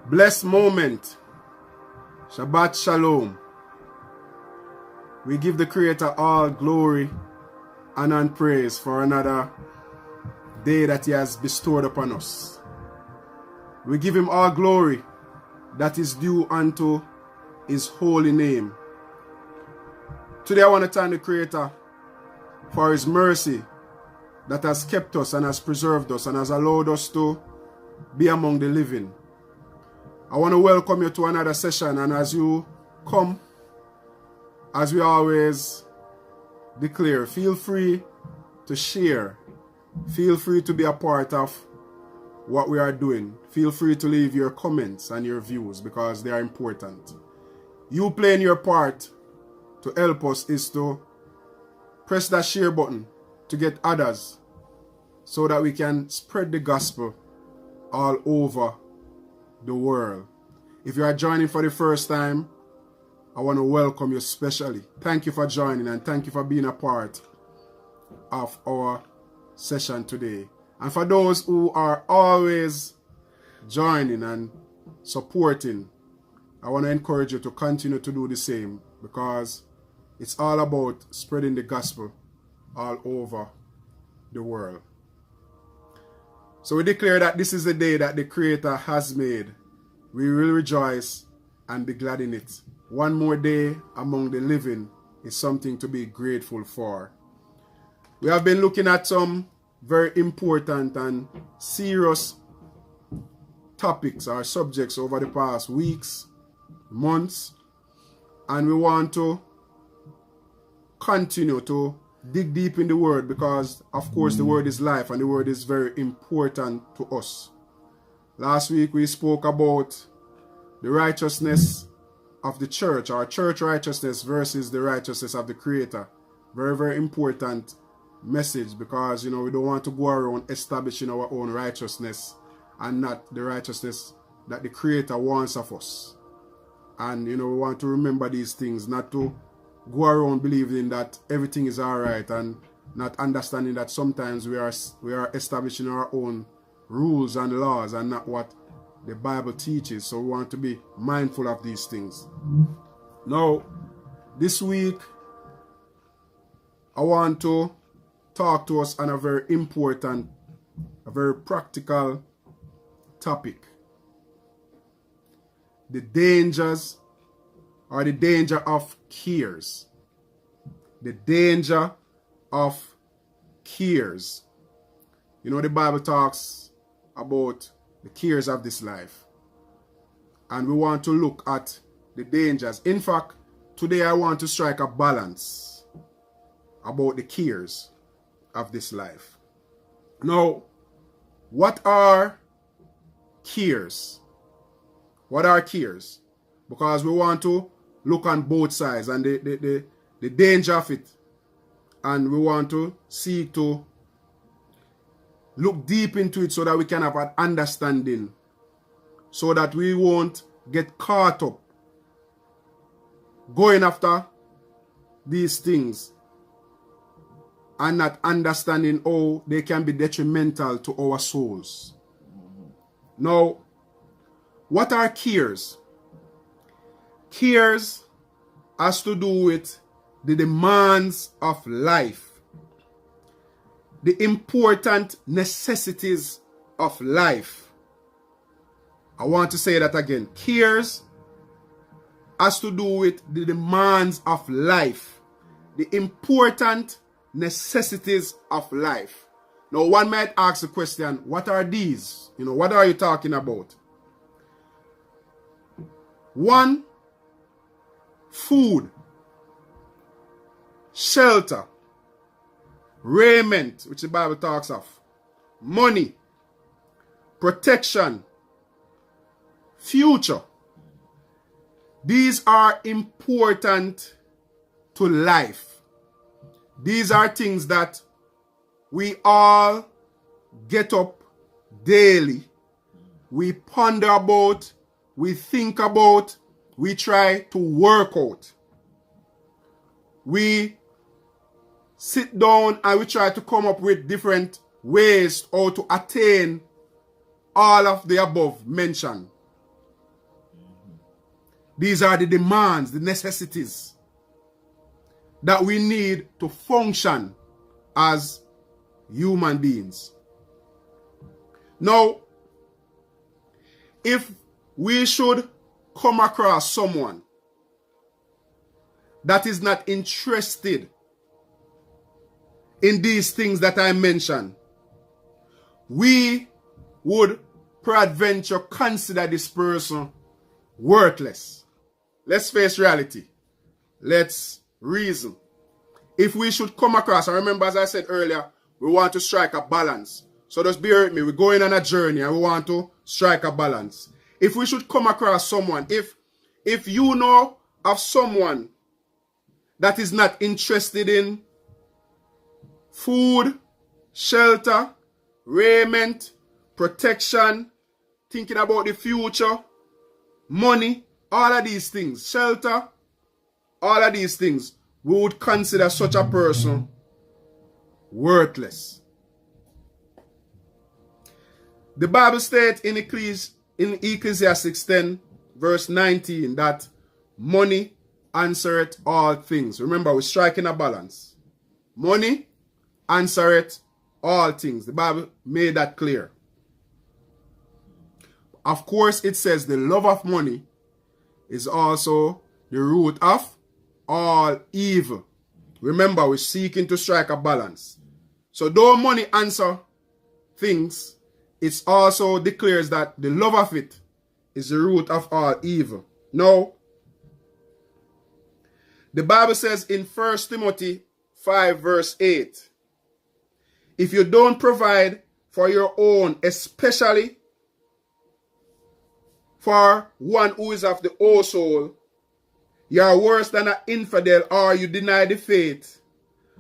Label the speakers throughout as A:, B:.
A: Blessed moment. Shabbat Shalom. We give the Creator all glory, honor, and praise for another day that He has bestowed upon us. We give Him all glory that is due unto His holy name. Today I want to thank the Creator for His mercy that has kept us and has preserved us and has allowed us to be among the living. I want to welcome you to another session, and as you come, as we always declare, feel free to share. Feel free to be a part of what we are doing. Feel free to leave your comments and your views because they are important. You playing your part to help us is to press that share button to get others so that we can spread the gospel all over the world. If you are joining for the first time, I want to welcome you specially. Thank you for joining and thank you for being a part of our session today. And for those who are always joining and supporting, I want to encourage you to continue to do the same because it's all about spreading the gospel all over the world. So we declare that this is the day that the Creator has made. We will rejoice and be glad in it. One more day among the living is something to be grateful for. We have been looking at some very important and serious topics or subjects over the past weeks, months, and we want to continue to dig deep in the Word because, of course, the Word is life and the Word is very important to us. Last week we spoke about the righteousness of the church, our church righteousness versus the righteousness of the Creator. Very, very important message because, we don't want to go around establishing our own righteousness and not the righteousness that the Creator wants of us. And, we want to remember these things, not to go around believing that everything is all right and not understanding that sometimes we are establishing our own rules and laws and not what the Bible teaches. So we want to be mindful of these things. Now, this week, I want to talk to us on a very important, a very practical topic. The dangers or the danger of cares. The danger of cares. The Bible talks about the cares of this life. And we want to look at the dangers. In fact, today I want to strike a balance about the cares of this life. Now, what are cares? What are cares? Because we want to look on both sides and the danger of it. And we want to seek to look deep into it so that we can have an understanding. So that we won't get caught up going after these things and not understanding how they can be detrimental to our souls. Now, what are cares? Cares has to do with the demands of life, the important necessities of life. I want to say that again. Cares has to do with the demands of life, the important necessities of life. Now, one might ask the question, what are these? What are you talking about? One, food, shelter, raiment, which the Bible talks of, money, protection, future. These are important to life. These are things that we all get up daily. We ponder about, we think about, we try to work out. We sit down and we try to come up with different ways how to attain all of the above mentioned. These are the demands, the necessities that we need to function as human beings. Now, if we should come across someone that is not interested in these things that I mentioned, we would peradventure consider this person worthless. Let's face reality. Let's reason. If we should come across, and remember as I said earlier, we want to strike a balance. So just bear with me. We're going on a journey and we want to strike a balance. If we should come across someone, if you know of someone that is not interested in food, shelter, raiment, protection, thinking about the future, money, all of these things, shelter, all of these things, we would consider such a person worthless. The Bible states in Ecclesiastes 10 verse 19 that money answereth all things. Remember, we're striking a balance. Money answereth all things. The Bible made that clear. Of course, it says the love of money is also the root of all evil. Remember, we're seeking to strike a balance. So though money answers things, it also declares that the love of it is the root of all evil. Now, the Bible says in 1 Timothy 5 verse 8, if you don't provide for your own, especially for one who is of the whole soul, you are worse than an infidel, or you deny the faith,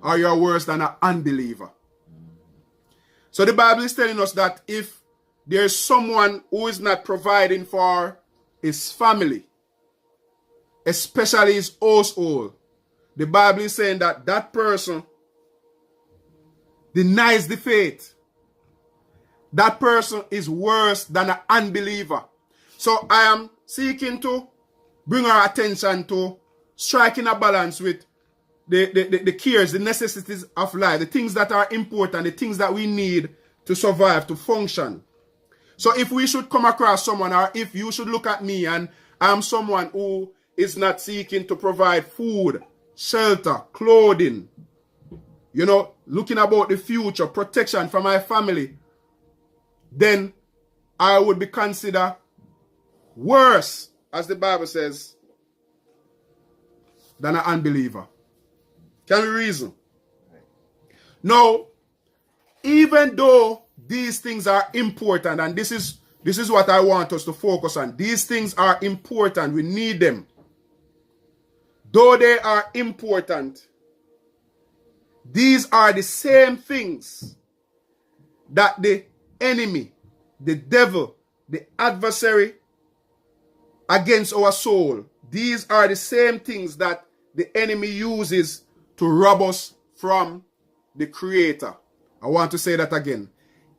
A: or you are worse than an unbeliever. So the Bible is telling us that if there's someone who is not providing for his family, especially his household, the Bible is saying that that person denies the faith. That person is worse than an unbeliever. So I am seeking to bring our attention to striking a balance with the cares, the necessities of life, the things that are important, the things that we need to survive, to function. So if we should come across someone, or if you should look at me and I'm someone who is not seeking to provide food, shelter, clothing, looking about the future, protection for my family, then I would be considered worse, as the Bible says, than an unbeliever. Can we reason? Now, even though these things are important, and this is what I want us to focus on. These things are important. We need them. Though they are important, these are the same things that the enemy, the devil, the adversary against our soul, these are the same things that the enemy uses to rob us from the Creator. I want to say that again.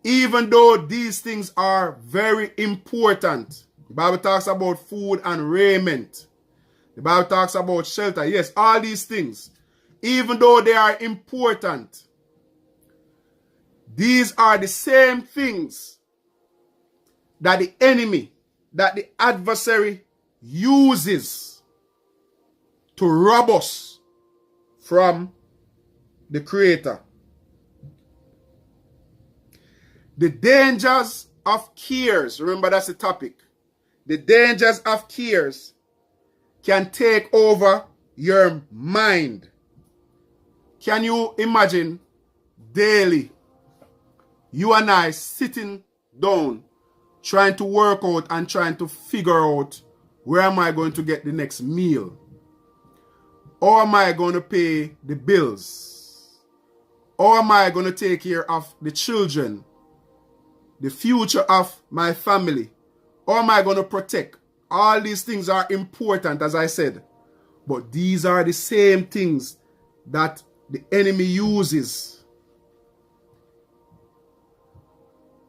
A: Even though these things are very important, the Bible talks about food and raiment. The Bible talks about shelter. Yes, all these things. Even though they are important, these are the same things that the enemy, that the adversary uses to rob us from the Creator. The dangers of cares, remember that's the topic. The dangers of cares can take over your mind. Can you imagine daily you and I sitting down trying to work out and trying to figure out, where am I going to get the next meal? How am I going to pay the bills? How am I going to take care of the children? The future of my family? How am I going to protect? All these things are important, as I said. But these are the same things that the enemy uses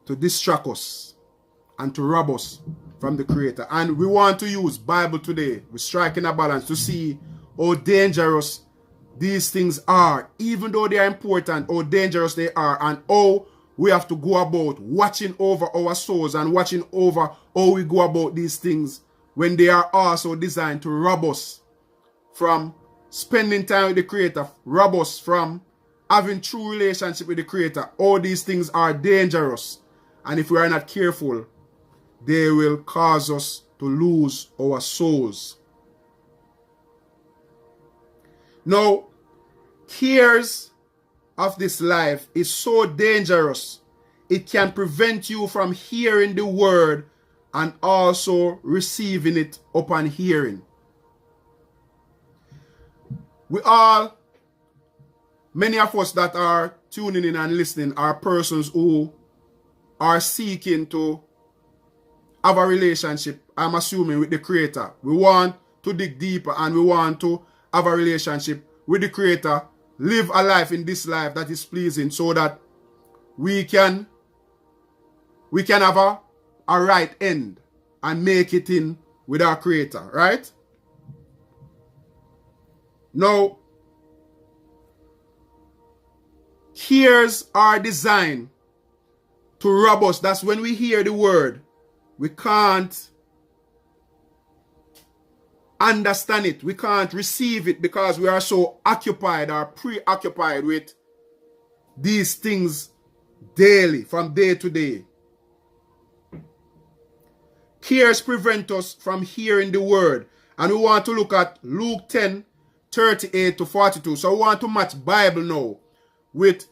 A: to distract us and to rob us from the Creator. And we want to use Bible today. We're striking a balance to see how dangerous these things are, even though they are important, how dangerous they are, and how we have to go about watching over our souls and watching over how we go about these things when they are also designed to rob us from spending time with the Creator, rob us from having true relationship with the Creator. All these things are dangerous, and if we are not careful, they will cause us to lose our souls. Now, cares of this life is so dangerous. It can prevent you from hearing the word and also receiving it upon hearing. Many of us that are tuning in and listening are persons who are seeking to have a relationship, I'm assuming, with the Creator. We want to dig deeper and we want to have a relationship with the Creator, live a life in this life that is pleasing, so that we can have a right end and make it in with our Creator, right? Now, cares are designed to rob us. That's when we hear the word, we can't understand it. We can't receive it because we are so occupied or preoccupied with these things daily, from day to day. Cares prevent us from hearing the word. And we want to look at Luke 10, 38 to 42. So we want to match Bible now with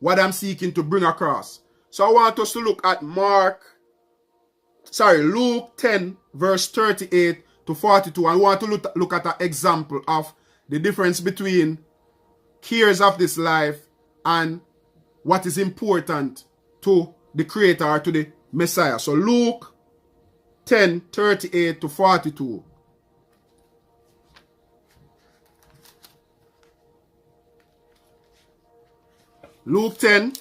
A: what I'm seeking to bring across. So I want us to look at Luke 10, verse 38 to 42. And we want to look at an example of the difference between cares of this life and what is important to the Creator or to the Messiah. So Luke 10, 38 to 42. Luke 10,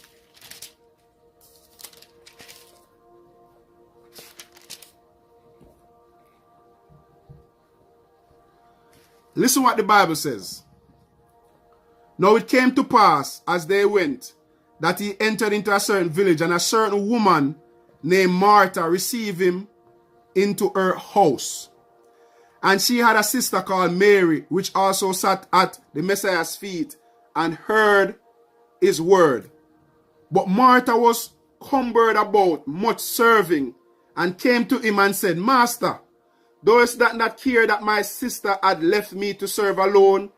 A: listen what the Bible says. Now it came to pass, as they went, that he entered into a certain village, and a certain woman named Martha received him into her house. And she had a sister called Mary, which also sat at the Messiah's feet and heard his word. But Martha was cumbered about much serving, and came to him and said, Master, dost thou not care that my sister had left me to serve alone?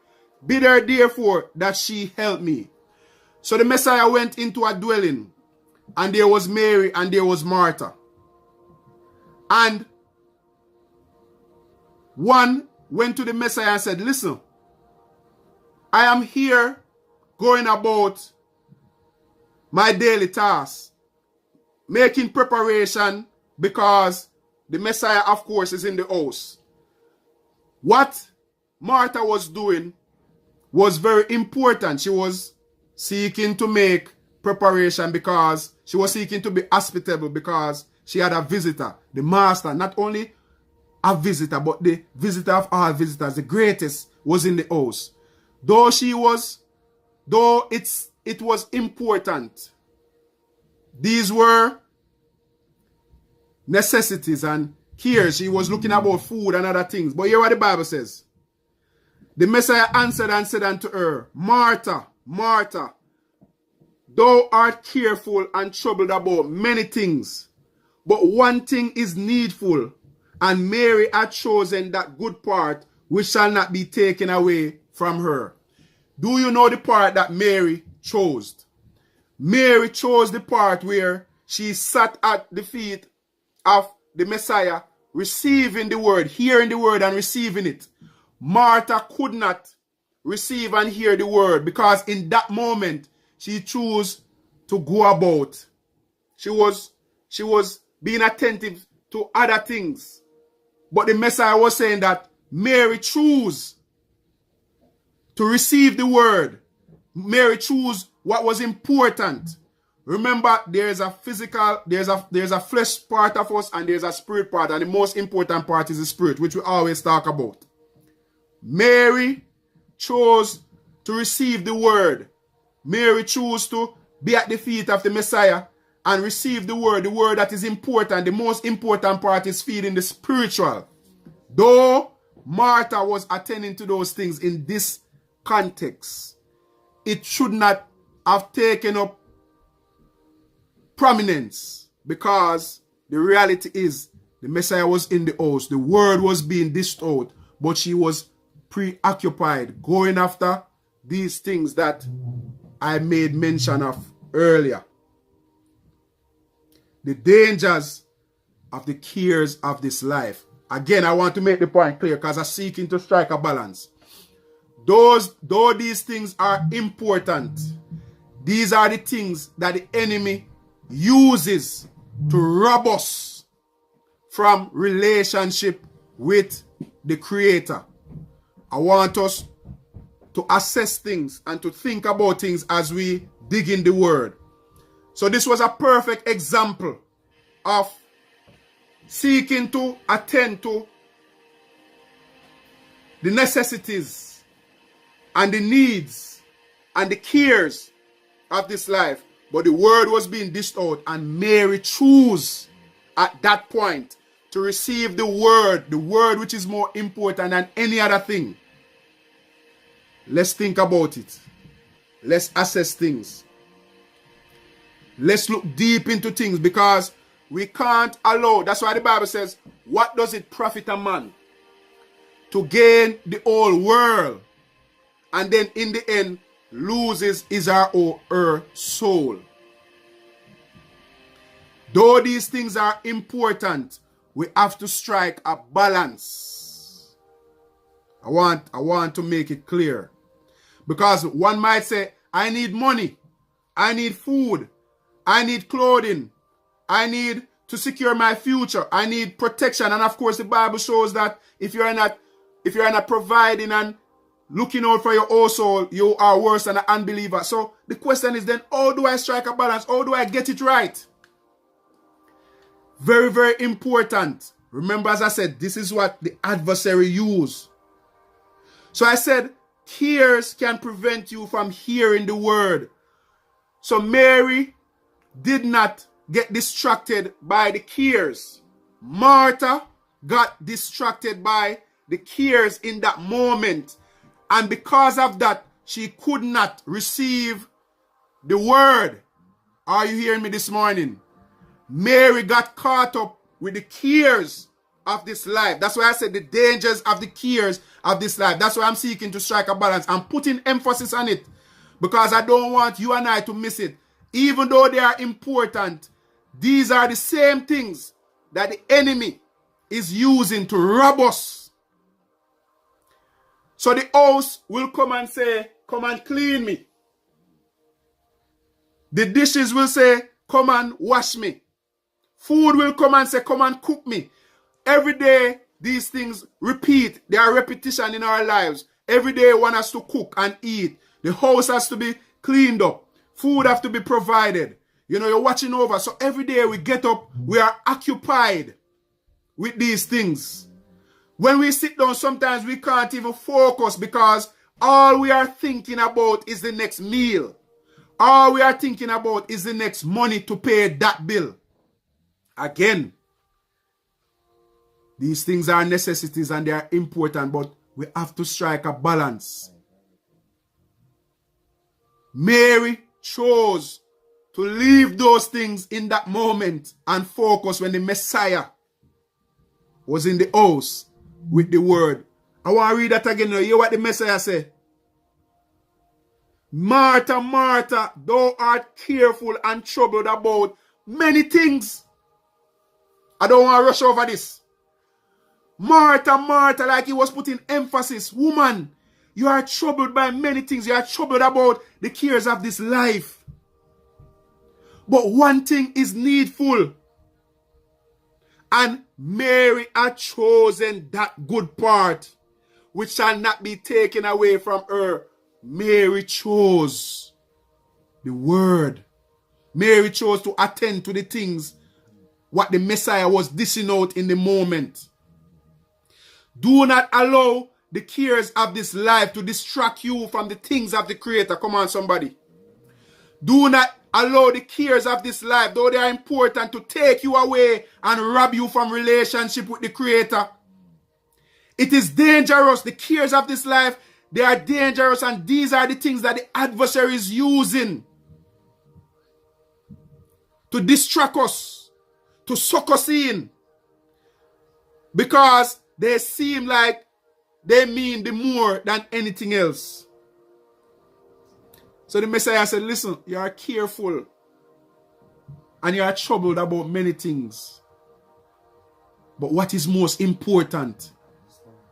A: Bid her therefore that she help me. So the Messiah went into a dwelling, and there was Mary and there was Martha. And one went to the Messiah and said, listen, I am here going about my daily tasks, making preparation, because the Messiah, of course, is in the house. What Martha was doing was very important. She was seeking to make preparation because she was seeking to be hospitable, because she had a visitor, the Master, not only a visitor, but the visitor of all visitors, the greatest, was in the house. Though it was important, these were necessities and cares. She was looking about food and other things. But hear what the Bible says. The Messiah answered and said unto her, Martha, Martha, thou art careful and troubled about many things, but one thing is needful, and Mary hath chosen that good part which shall not be taken away from her. Do you know the part that Mary chose? Mary chose the part where she sat at the feet of the Messiah, receiving the word, hearing the word and receiving it. Martha could not receive and hear the word, because in that moment she chose to go about. She was being attentive to other things. But the Messiah was saying that Mary chose to receive the word. Mary chose what was important. Remember, there's a physical, there's a flesh part of us and there's a spirit part. And the most important part is the spirit, which we always talk about. Mary chose to receive the word. Mary chose to be at the feet of the Messiah and receive the word that is important. The most important part is feeding the spiritual. Though Martha was attending to those things in this context, it should not have taken up prominence, because the reality is the Messiah was in the house. The word was being dished out, but she was preoccupied going after these things that I made mention of earlier. The dangers of the cares of this life. Again, I want to make the point clear because I'm seeking to strike a balance. Though these things are important, these are the things that the enemy uses to rob us from relationship with the Creator. I want us to assess things and to think about things as we dig in the Word. So this was a perfect example of seeking to attend to the necessities and the needs and the cares of this life. But the word was being dished out, and Mary chose at that point to receive the word which is more important than any other thing. Let's think about it. Let's assess things. Let's look deep into things, because we can't allow, that's why the Bible says, what does it profit a man to gain the whole world and then in the end loses his or her soul? Though these things are important, we have to strike a balance. I want to make it clear. Because one might say, I need money, I need food, I need clothing, I need to secure my future, I need protection. And of course the Bible shows that if you're not providing and looking out for your own soul, you are worse than an unbeliever. So the question is then, how do I strike a balance? How do I get it right? Very, very important. Remember, as I said, this is what the adversary uses. So I said, cares can prevent you from hearing the word. So Mary did not get distracted by the cares. Martha got distracted by the cares in that moment. And because of that, she could not receive the word. Are you hearing me this morning? Mary got caught up with the cares of this life. That's why I said the dangers of the cares of this life. That's why I'm seeking to strike a balance. I'm putting emphasis on it because I don't want you and I to miss it. Even though they are important, these are the same things that the enemy is using to rob us. So the house will come and say, come and clean me. The dishes will say, come and wash me. Food will come and say, come and cook me. Every day, these things repeat. They are repetition in our lives. Every day, one has to cook and eat. The house has to be cleaned up. Food has to be provided. You know, you're watching over. So every day we get up, we are occupied with these things. When we sit down, sometimes we can't even focus because all we are thinking about is the next meal. All we are thinking about is the next money to pay that bill. Again, these things are necessities and they are important, but we have to strike a balance. Mary chose to leave those things in that moment and focus when the Messiah was in the house with the word. I want to read that again. You hear what the Messiah said? Martha, Martha, thou art careful and troubled about many things. I don't want to rush over this. Martha, Martha, like he was putting emphasis. Woman, you are troubled by many things. You are troubled about the cares of this life. But one thing is needful. And Mary had chosen that good part, which shall not be taken away from her. Mary chose the word. Mary chose to attend to the things what the Messiah was dishing out in the moment. Do not allow the cares of this life to distract you from the things of the Creator. Come on, somebody. Do not allow the cares of this life, though they are important, to take you away and rob you from relationship with the Creator. It is dangerous. The cares of this life, they are dangerous, and these are the things that the adversary is using to distract us, to suck us in, because they seem like they mean the more than anything else. So the Messiah said, listen, you are careful and you are troubled about many things. But what is most important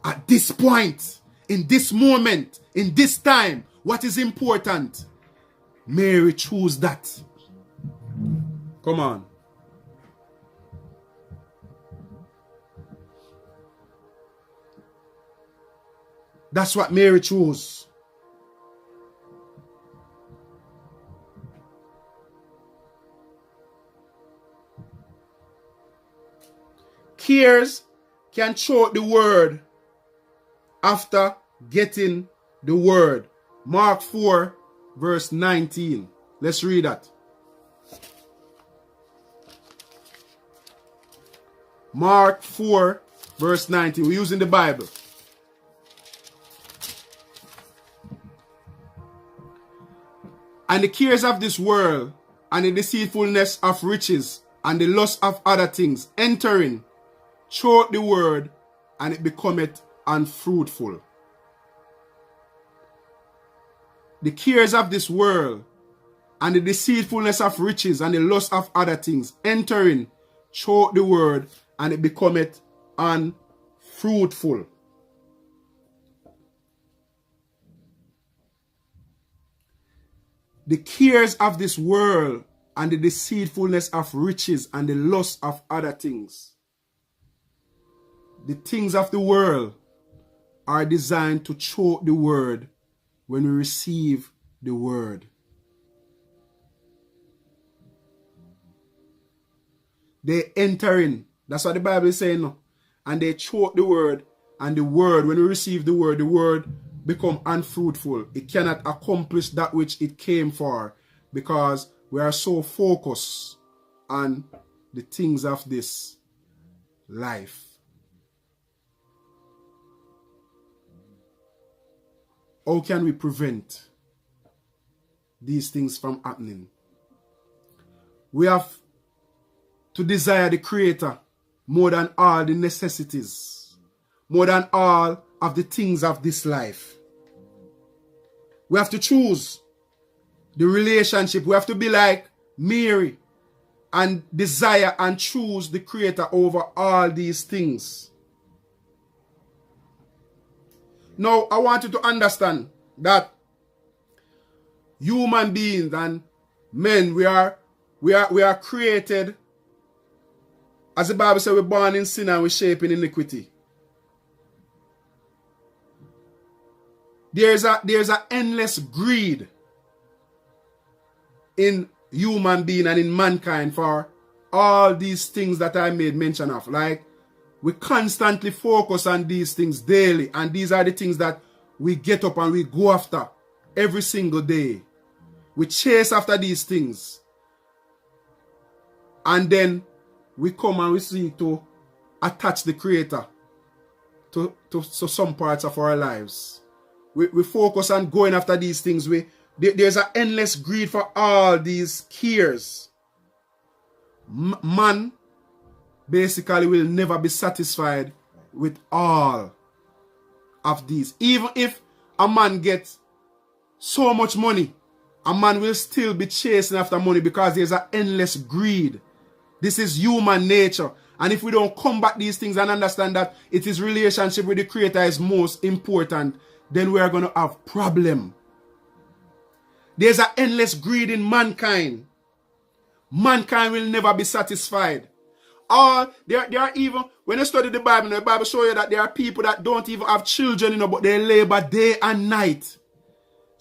A: at this point, in this moment, in this time, what is important? Mary chose that. Come on. That's what Mary chose. Cares can choke the word after getting the word. Mark 4 verse 19. Let's read that. Mark 4 verse 19. We're using the Bible. And the cares of this world, and the deceitfulness of riches, and the lust of other things, entering, choke the word, and it becometh unfruitful. The cares of this world, and the deceitfulness of riches, and the lust of other things, entering, choke the word, and it becometh unfruitful. The cares of this world and the deceitfulness of riches and the lust of other things. The things of the world are designed to choke the word when we receive the word. They enter in. That's what the Bible is saying. And they choke the word. And the word, when we receive the word become unfruitful. It cannot accomplish that which it came for, because we are so focused on the things of this life. How can we prevent these things from happening? We have to desire the Creator more than all the necessities, more than all of the things of this life. We have to choose the relationship. We have to be like Mary and desire and choose the Creator over all these things. Now, I want you to understand that human beings and men, we are created, as the Bible says, we're born in sin and we're shaped in iniquity. There's a endless greed in human being and in mankind for all these things that I made mention of. Like, we constantly focus on these things daily, and these are the things that we get up and we go after every single day. We chase after these things, and then we come and we seek to attach the Creator to some parts of our lives. We focus on going after these things. There's an endless greed for all these cares. Man basically will never be satisfied with all of these. Even if a man gets so much money, a man will still be chasing after money, because there's an endless greed. This is human nature. And if we don't combat these things and understand that it is relationship with the Creator is most important, then we are going to have problem. There's an endless greed in mankind. Mankind will never be satisfied. There are even, when you study the Bible shows you that there are people that don't even have children, but they labor day and night,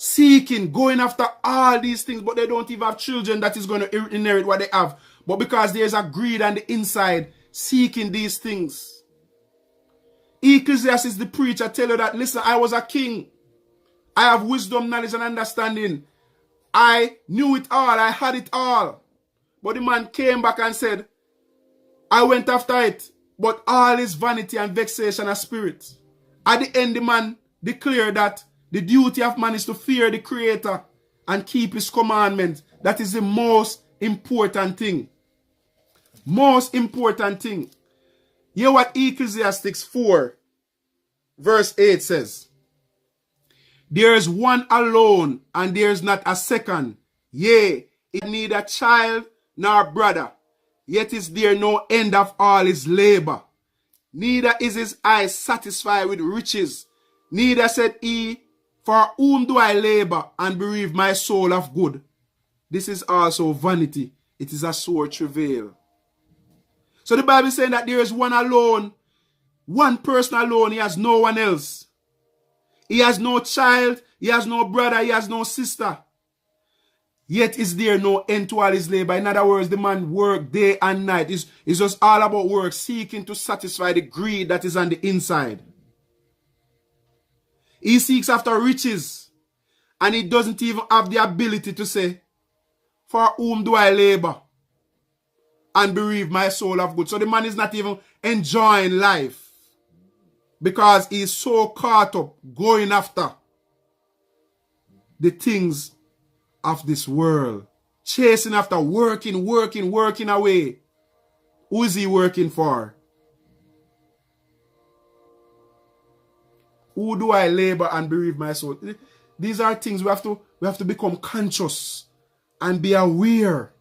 A: seeking, going after all these things, but they don't even have children that is going to inherit what they have. But because there's a greed on the inside, seeking these things. Ecclesiastes, the preacher, tell you that, listen, I was a king. I have wisdom, knowledge, and understanding. I knew it all. I had it all. But the man came back and said, I went after it, but all is vanity and vexation of spirit. At the end, the man declared that the duty of man is to fear the Creator and keep his commandments. That is the most important thing. Most important thing. Hear what Ecclesiastes 4 verse 8 says. There is one alone, and there is not a second. Yea, it neither child nor brother. Yet is there no end of all his labor. Neither is his eyes satisfied with riches. Neither said he, for whom do I labor and bereave my soul of good? This is also vanity. It is a sore travail. So the Bible is saying that there is one alone, one person alone. He has no one else. He has no child, he has no brother, he has no sister. Yet is there no end to all his labor. In other words, the man work day and night. It's just all about work, seeking to satisfy the greed that is on the inside. He seeks after riches, and he doesn't even have the ability to say, for whom do I labor and bereave my soul of good? So the man is not even enjoying life. Because he's so caught up going after the things of this world. Chasing after working away. Who is he working for? Who do I labor and bereave my soul? These are things we have to become conscious and be aware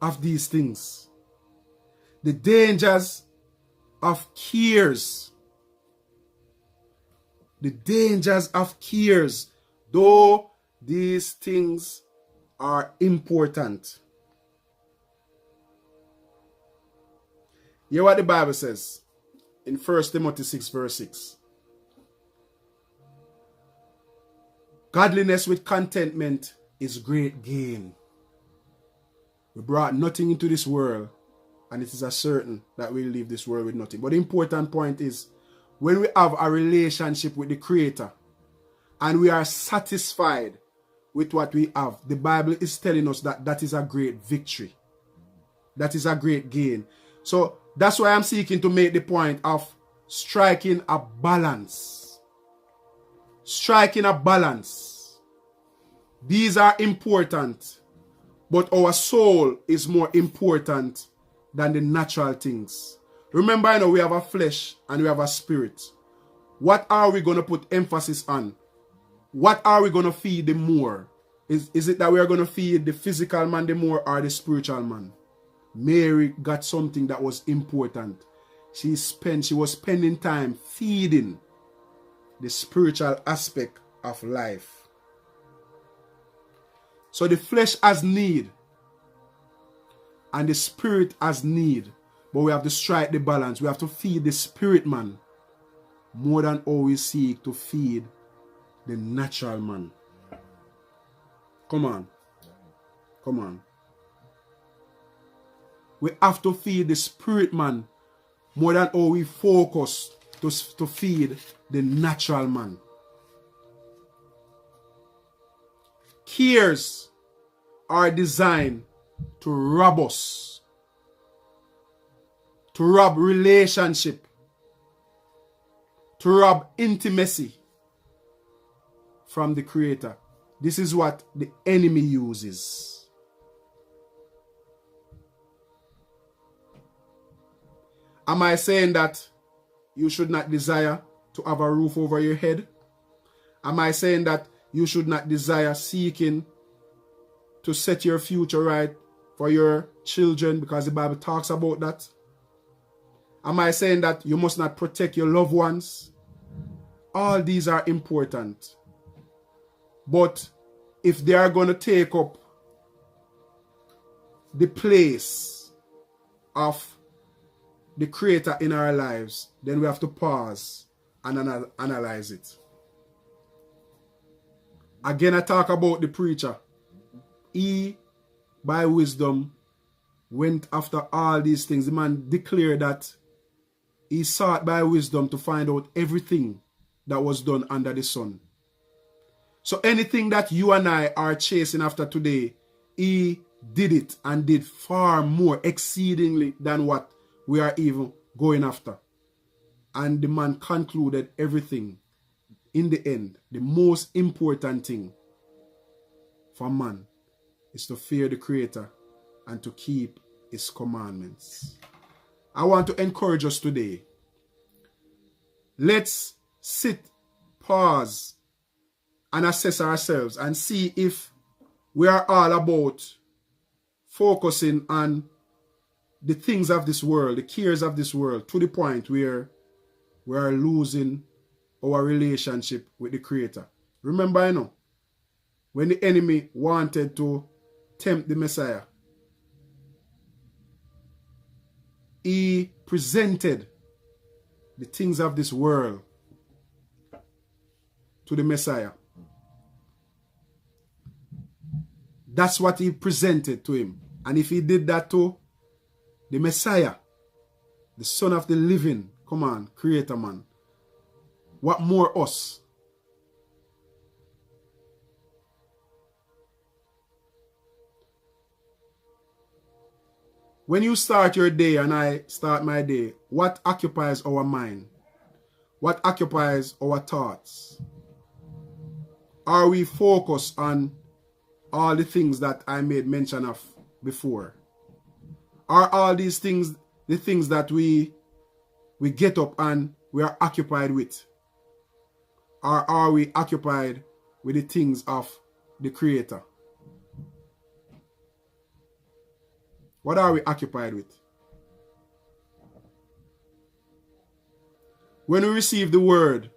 A: of these things. The dangers of cares. The dangers of cares. Though these things are important. Hear what the Bible says in 1 Timothy 6 verse 6. Godliness with contentment is great gain. We brought nothing into this world, and it is a certain that we'll leave this world with nothing. But the important point is, when we have a relationship with the Creator, and we are satisfied with what we have, the Bible is telling us that that is a great victory. That is a great gain. So that's why I'm seeking to make the point of striking a balance. Striking a balance. These are important, but our soul is more important than the natural things. Remember, we have a flesh and we have a spirit. What are we going to put emphasis on? What are we going to feed the more? Is it that we are going to feed the physical man the more, or the spiritual man? Mary got something that was important. She was spending time feeding the spiritual aspect of life. So the flesh has need, and the spirit has need. But we have to strike the balance. We have to feed the spirit man more than always seek to feed the natural man. Come on. Come on. We have to feed the spirit man more than always focus to feed the natural man. Cares are designed to rob us. To rob relationship. To rob intimacy from the Creator. This is what the enemy uses. Am I saying that you should not desire to have a roof over your head? Am I saying that you should not desire seeking to set your future right for your children, because the Bible talks about that? Am I saying that you must not protect your loved ones? All these are important. But if they are going to take up the place of the Creator in our lives, then we have to pause and analyze it. Again, I talk about the preacher. He, by wisdom, went after all these things. The man declared that he sought by wisdom to find out everything that was done under the sun. So anything that you and I are chasing after today, he did it and did far more exceedingly than what we are even going after. And the man concluded everything. In the end, the most important thing for man is to fear the Creator and to keep His commandments. I want to encourage us today. Let's sit, pause, and assess ourselves and see if we are all about focusing on the things of this world, the cares of this world, to the point where we are losing our relationship with the Creator. Remember, when the enemy wanted to tempt the Messiah, he presented the things of this world to the Messiah. That's what he presented to him. And if he did that to the Messiah, the Son of the living, come on, Creator man, what more us? When you start your day and I start my day, what occupies our mind? What occupies our thoughts? Are we focused on all the things that I made mention of before? Are all these things the things that we get up and we are occupied with? Or are we occupied with the things of the Creator? What are we occupied with? When we receive the word,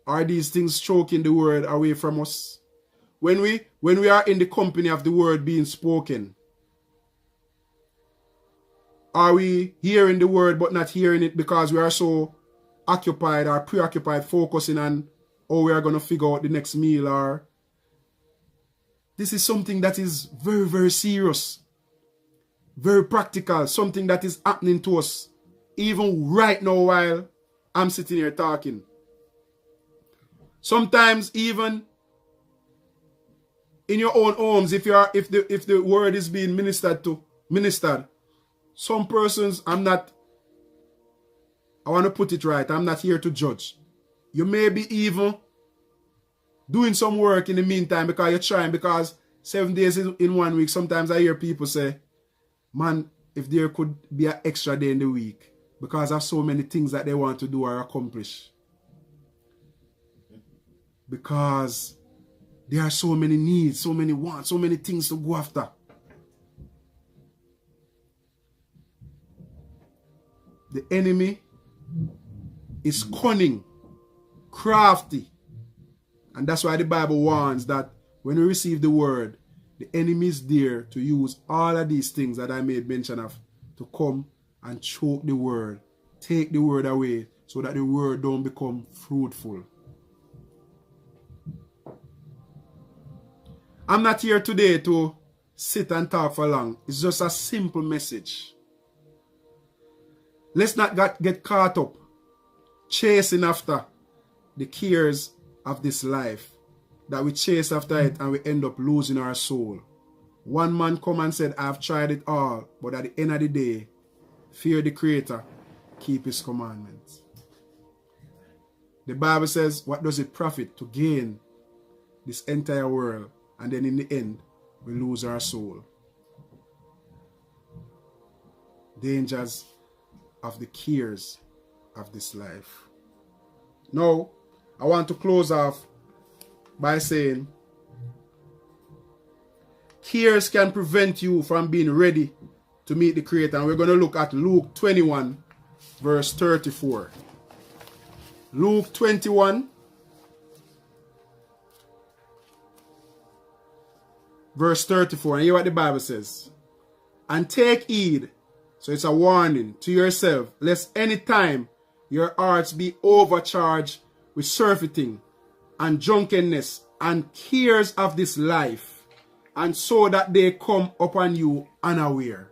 A: are these things choking the word away from us? When we are in the company of the word being spoken, are we hearing the word but not hearing it because we are so occupied or preoccupied focusing on how we are going to figure out the next meal? Or this is something that is very, very serious, very practical, something that is happening to us even right now while I'm sitting here talking. Sometimes even in your own homes, if the word is being ministered, some persons, I want to put it right, I'm not here to judge. You may be even doing some work in the meantime because you're trying, because 7 days in 1 week, sometimes I hear people say, man, if there could be an extra day in the week, because of so many things that they want to do or accomplish. Because there are so many needs, so many wants, so many things to go after. The enemy is cunning, crafty. And that's why the Bible warns that when we receive the word, the enemy is there to use all of these things that I made mention of to come and choke the word, take the word away so that the word don't become fruitful. I'm not here today to sit and talk for long. It's just a simple message. Let's not get caught up chasing after the cares of this life, that we chase after it and we end up losing our soul. One man come and said, I've tried it all, but at the end of the day, fear the Creator, keep His commandments. The Bible says, what does it profit to gain this entire world, and then in the end, we lose our soul? Dangers of the cares of this life. Now, I want to close off by saying, cares can prevent you from being ready to meet the Creator. And we're going to look at Luke 21, verse 34. Luke 21, verse 34. And hear what the Bible says. And take heed, so it's a warning to yourself, lest any time your hearts be overcharged with surfeiting and drunkenness and cares of this life, and so that they come upon you unaware.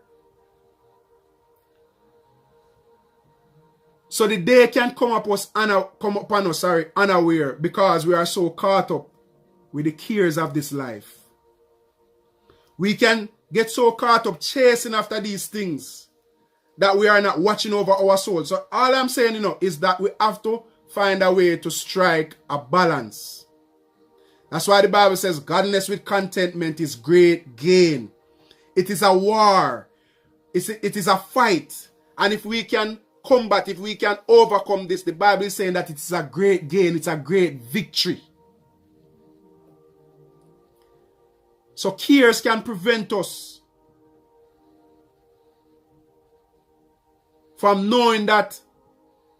A: So the day can come upon us unaware, because we are so caught up with the cares of this life. We can get so caught up chasing after these things that we are not watching over our souls. So all I'm saying, is that we have to find a way to strike a balance. That's why the Bible says godliness with contentment is great gain. It is a war. It is a fight. And if we can combat, if we can overcome this, the Bible is saying that it is a great gain. It's a great victory. So cares can prevent us from knowing that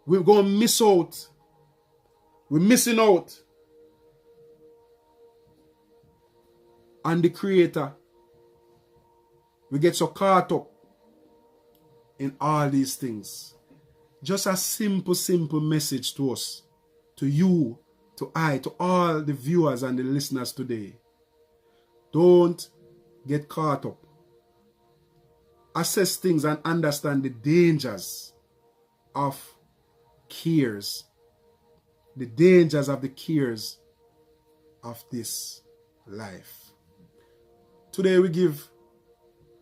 A: we're going to miss out. We're missing out on the Creator. We get so caught up in all these things. Just a simple message to us, to you, to I, to all the viewers and the listeners today. Don't get caught up. Assess things and understand the dangers of cares. The dangers of the cares of this life. Today we give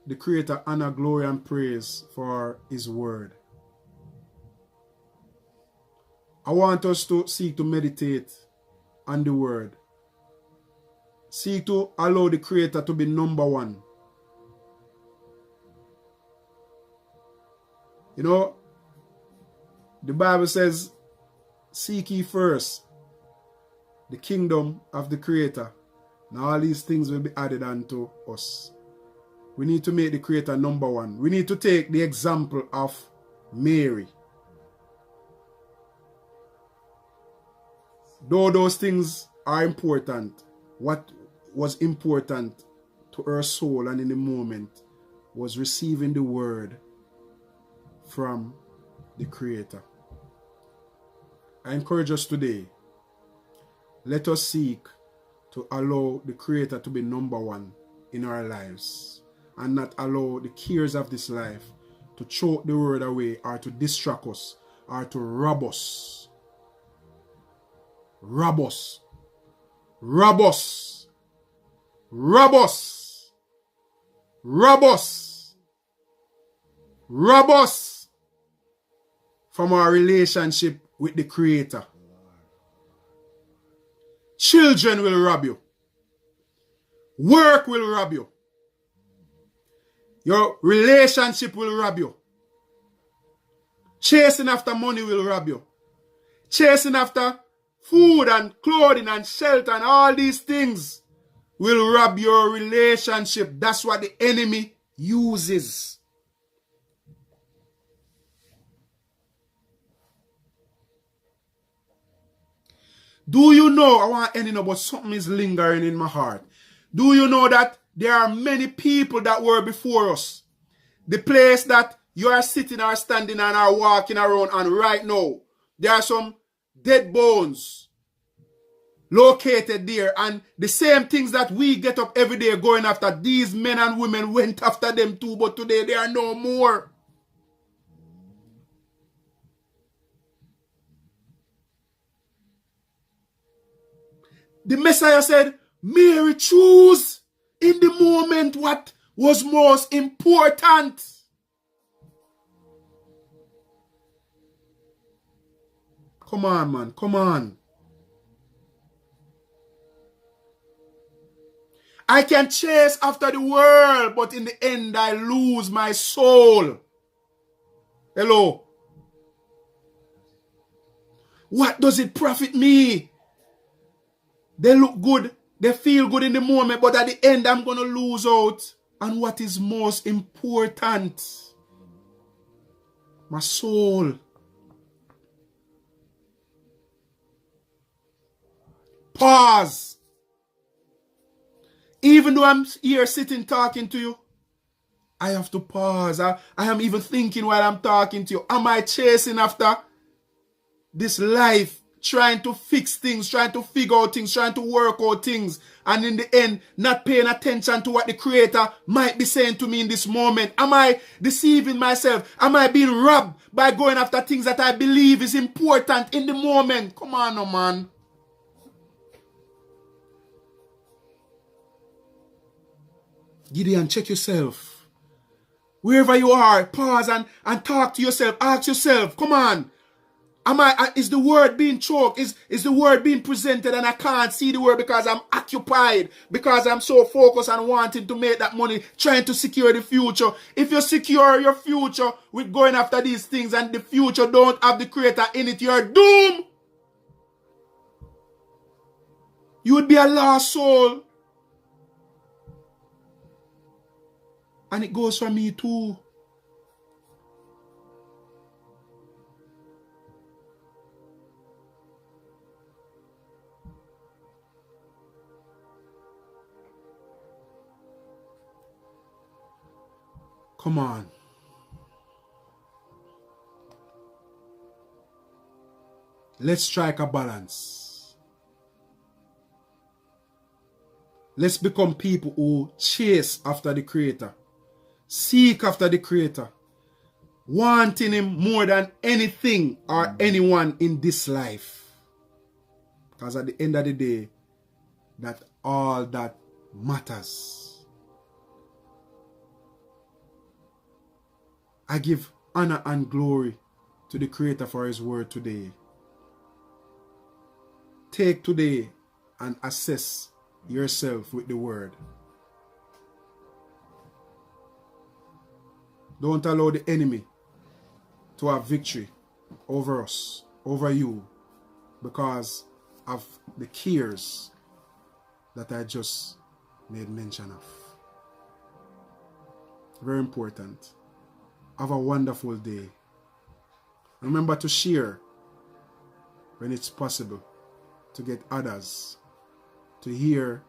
A: the Creator honor, glory, and praise for His word. I want us to seek to meditate on the word. Seek to allow the Creator to be number one. The Bible says, seek ye first the kingdom of the Creator. Now all these things will be added unto us. We need to make the Creator number one. We need to take the example of Mary. Though those things are important, what was important to her soul and in the moment was receiving the word from the Creator. I encourage us today, let us seek to allow the Creator to be number one in our lives and not allow the cares of this life to choke the word away or to distract us or to rob us. Rob us. Rob us. Rob us. Rob us. Rob us from our relationship with the Creator. Children will rob you. Work will rob you. Your relationship will rob you. Chasing after money will rob you. Chasing after food and clothing and shelter and all these things will rob your relationship. That's what the enemy uses. Do you know, I want to end but something is lingering in my heart. Do you know that there are many people that were before us? The place that you are sitting or standing and are walking around, and right now, there are some dead bones located there, and the same things that we get up every day going after, these men and women went after them too, but today they are no more. The Messiah said, Mary choose in the moment what was most important. Come on, man. Come on. I can chase after the world, but in the end I lose my soul. Hello. What does it profit me? They look good, they feel good in the moment, but at the end I'm going to lose out on what is most important. My soul. Pause. Even though I'm here sitting talking to you, I have to pause. I am even thinking while I'm talking to you. Am I chasing after this life? trying to fix things, trying to figure out things, trying to work out things, and in the end, not paying attention to what the Creator might be saying to me in this moment? Am I deceiving myself? Am I being robbed by going after things that I believe is important in the moment? Come on, no man. Gideon, check yourself. Wherever you are, pause and talk to yourself. Ask yourself, come on. Is the word being choked? Is the word being presented and I can't see the word because I'm occupied, because I'm so focused on wanting to make that money, trying to secure the future? If you secure your future with going after these things and the future don't have the Creator in it, you're doomed. You would be a lost soul. And it goes for me too. Come on. Let's strike a balance. Let's become people who chase after the Creator. Seek after the Creator, wanting Him more than anything or anyone in this life. Because at the end of the day, that's all that matters. I give honor and glory to the Creator for His word today. Take today and assess yourself with the word. Don't allow the enemy to have victory over us, over you, because of the cares that I just made mention of. Very important. Have a wonderful day. Remember to share when it's possible to get others to hear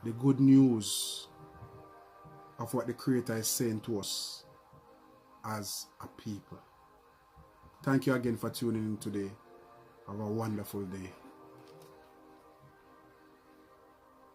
A: the good news of what the Creator is saying to us as a people. Thank you again for tuning in today. Have a wonderful day.